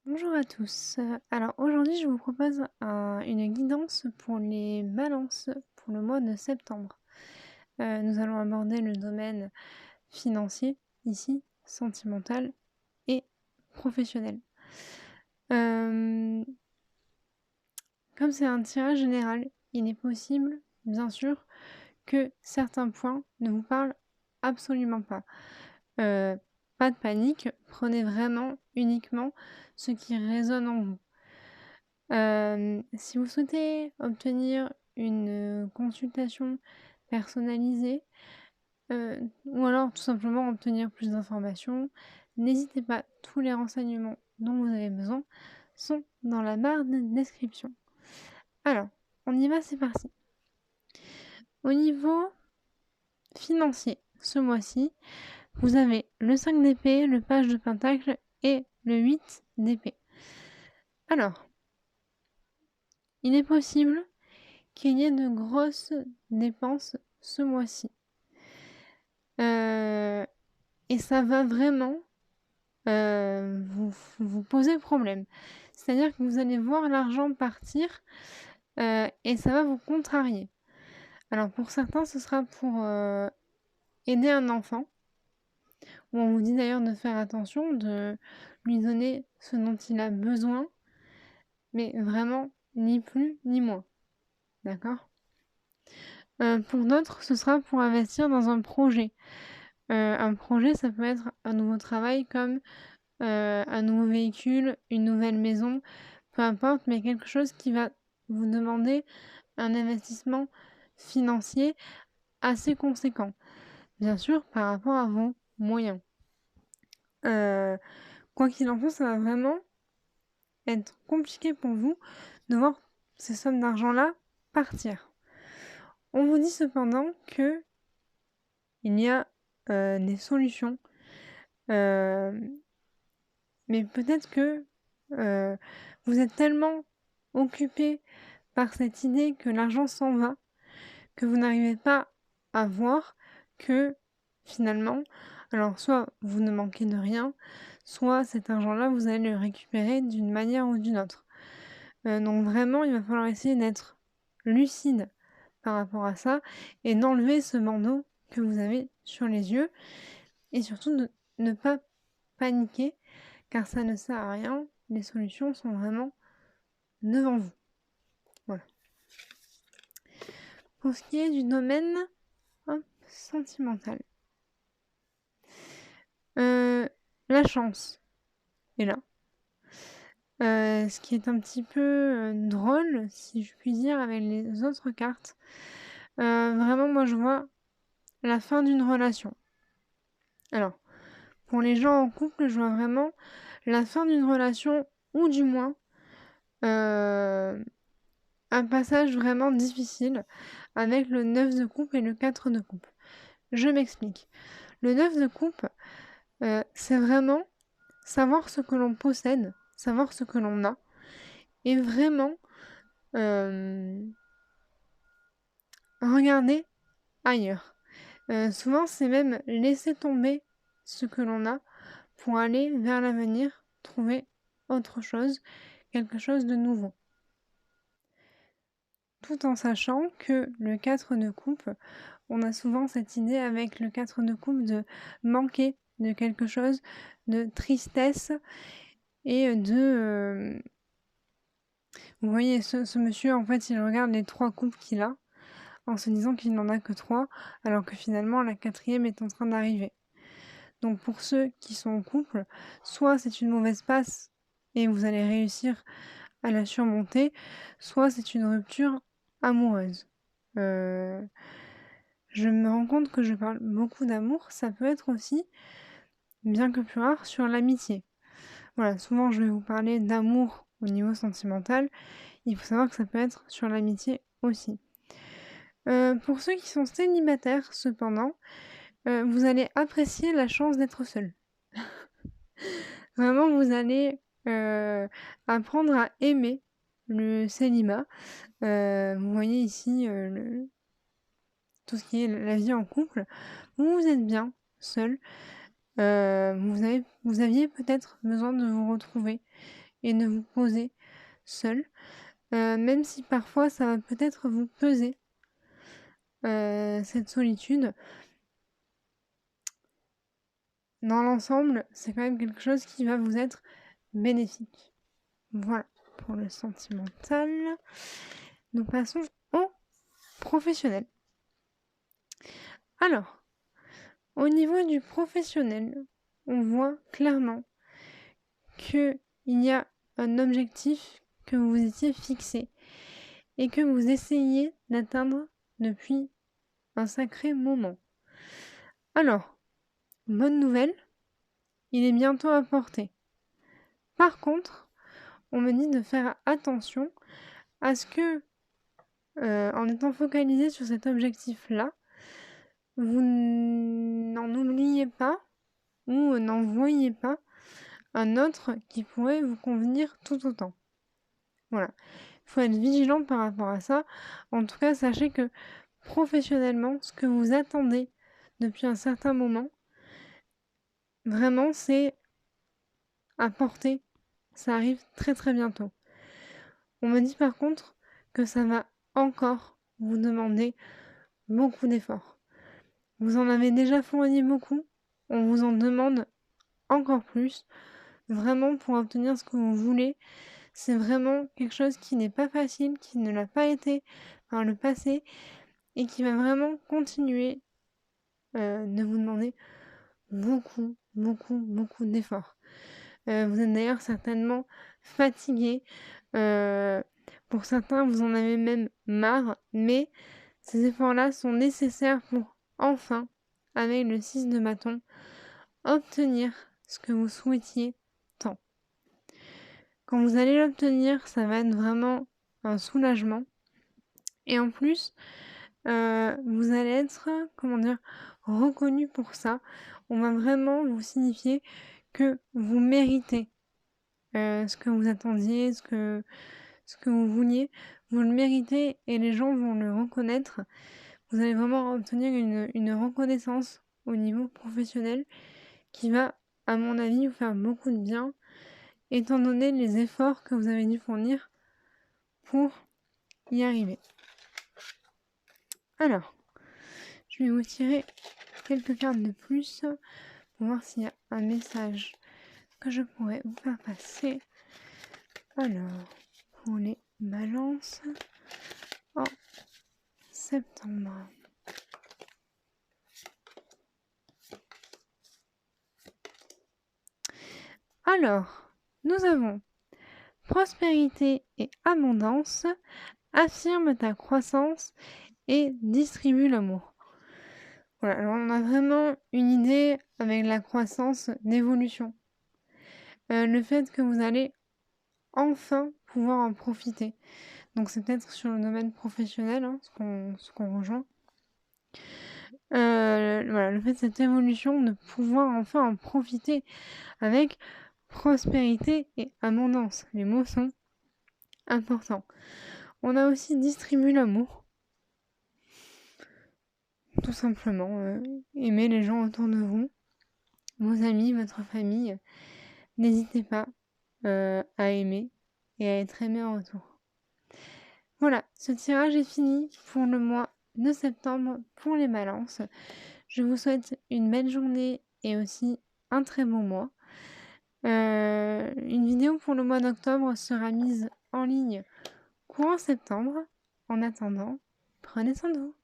Bonjour à tous. Alors aujourd'hui, je vous propose une guidance pour les balances pour le mois de septembre. Nous allons aborder le domaine financier ici, sentimental et professionnel. Hem, Comme c'est un tirage général, il est possible, bien sûr, que certains points ne vous parlent absolument pas. Heu, Pas de panique, prenez vraiment uniquement ce qui résonne en vous. Si vous souhaitez obtenir une, consultation personnalisée, ou alors tout simplement obtenir plus d'informations, n'hésitez pas, tous les renseignements dont vous avez besoin sont dans la barre de description. Alors, on y va, c'est parti. Au niveau financier, ce mois-ci, vous avez le 5 d'épée, le page de pentacle et le 8 d'épée. Alors, il est possible qu'il y ait de grosses dépenses ce mois-ci. Heu et ça va vraiment, vous poser problème. C'est-à-dire que vous allez voir l'argent partir, et ça va vous contrarier. Alors pour certains, ce sera pour, aider un enfant, où on vous dit d'ailleurs de faire attention, de lui donner ce dont il a besoin, mais vraiment ni plus ni moins, d'accord? Pour d'autres, ce sera pour investir dans un projet, ça peut être un nouveau travail comme, un nouveau véhicule, une nouvelle maison, peu importe, mais quelque chose qui va vous demander un investissement financier assez conséquent. Bien sûr, par rapport à vos moyens. Heu, Quoi qu'il en soit, ça va vraiment être compliqué pour vous de voir ces sommes d'argent-là partir. On vous dit cependant qu'il y a, des solutions, hem mais peut-être que, heu, vous êtes tellement occupé par cette idée que l'argent s'en va, que vous n'arrivez pas à voir que finalement, alors soit vous ne manquez de rien, soit cet argent-là, vous allez le récupérer d'une manière ou d'une autre. Donc vraiment, il va falloir essayer d'être lucide par rapport à ça et d'enlever ce bandeau que vous avez sur les yeux et surtout de ne pas paniquer car ça ne sert à rien. Les solutions sont vraiment devant vous. Voilà. Pour ce qui est du domaine, hop, sentimental, heu, la chance est là. Ce qui est un petit peu, drôle, si je puis dire, avec les autres cartes. Vraiment, moi, je vois la fin d'une relation. Alors, pour les gens en couple, je vois vraiment la fin d'une relation ou du moins, heu, un passage vraiment difficile avec le 9 de coupe et le 4 de coupe. Je m'explique. Le 9 de coupe, c'est vraiment savoir ce que l'on possède, savoir ce que l'on a et vraiment, hem, regarder ailleurs. Souvent, c'est même laisser tomber ce que l'on a pour aller vers l'avenir, trouver autre chose, quelque chose de nouveau. Tout en sachant que le 4 de coupe, on a souvent cette idée avec le 4 de coupe de manquer de quelque chose, de tristesse et vous voyez ce monsieur en fait il regarde les 3 coupes qu'il a, en se disant qu'il n'en a que 3, alors que finalement la quatrième est en train d'arriver. Donc pour ceux qui sont en couple, soit c'est une mauvaise passe et vous allez réussir à la surmonter, soit c'est une rupture amoureuse. Heu, je me rends compte que je parle beaucoup d'amour, ça peut être aussi, bien que plus rare, sur l'amitié. Voilà, souvent je vais vous parler d'amour au niveau sentimental, il faut savoir que ça peut être sur l'amitié aussi. Pour ceux qui sont célibataires cependant, vous allez apprécier la chance d'être seul. Vraiment vous allez, apprendre à aimer le célibat. Vous voyez ici, le tout ce qui est la vie en couple. Vous êtes bien seul, vous aviez peut-être besoin de vous retrouver et de vous poser seul, même si parfois ça va peut-être vous peser, cette solitude. Dans l'ensemble, c'est quand même quelque chose qui va vous être bénéfique. Voilà pour le sentimental. Nous passons au professionnel. Alors, au niveau du professionnel, on voit clairement qu'il y a un objectif que vous étiez fixé et que vous essayez d'atteindre depuis un sacré moment. Alors, bonne nouvelle, il est bientôt à portée. Par contre, on me dit de faire attention à ce que, en étant focalisé sur cet objectif-là, vous n'en oubliez pas ou n'en voyez pas un autre qui pourrait vous convenir tout autant. Voilà. Il faut être vigilant par rapport à ça. En tout cas, sachez que professionnellement, ce que vous attendez depuis un certain moment, vraiment, c'est à portée. Ça arrive très très bientôt. On me dit par contre que ça va encore vous demander beaucoup d'efforts. Vous en avez déjà fourni beaucoup, on vous en demande encore plus. Vraiment, pour obtenir ce que vous voulez, c'est vraiment quelque chose qui n'est pas facile, qui ne l'a pas été par le passé et qui va vraiment continuer de vous demander beaucoup, beaucoup, beaucoup d'efforts. Vous êtes d'ailleurs certainement fatigué. Pour certains, vous en avez même marre, mais ces efforts-là sont nécessaires pour enfin, avec le 6 de bâton, obtenir ce que vous souhaitiez tant. Quand vous allez l'obtenir, ça va être vraiment un soulagement. Et en plus, vous allez être, comment dire, reconnu pour ça. On va vraiment vous signifier que vous méritez ce que vous attendiez, ce que vous vouliez. Vous le méritez et les gens vont le reconnaître. Vous allez vraiment obtenir une reconnaissance au niveau professionnel qui va, à mon avis, vous faire beaucoup de bien, étant donné les efforts que vous avez dû fournir pour y arriver. Alors, je vais vous tirer quelques cartes de plus pour voir s'il y a un message que je pourrais vous faire passer. Alors, pour les balances en septembre. Alors, nous avons prospérité et abondance, affirme ta croissance et distribue l'amour. Voilà, alors on a vraiment une idée avec la croissance d'évolution. Le fait que vous allez enfin pouvoir en profiter. Donc c'est peut-être sur le domaine professionnel, hein, ce qu'on rejoint. Voilà, le fait de cette évolution, de pouvoir enfin en profiter avec prospérité et abondance. Les mots sont importants. On a aussi distribué l'amour. Tout simplement, aimer les gens autour de vous, vos amis, votre famille. N'hésitez pas à aimer et à être aimé en retour. Voilà, ce tirage est fini pour le mois de septembre pour les balances. Je vous souhaite une belle journée et aussi un très bon mois. Une vidéo pour le mois d'octobre sera mise en ligne courant septembre. En attendant, prenez soin de vous.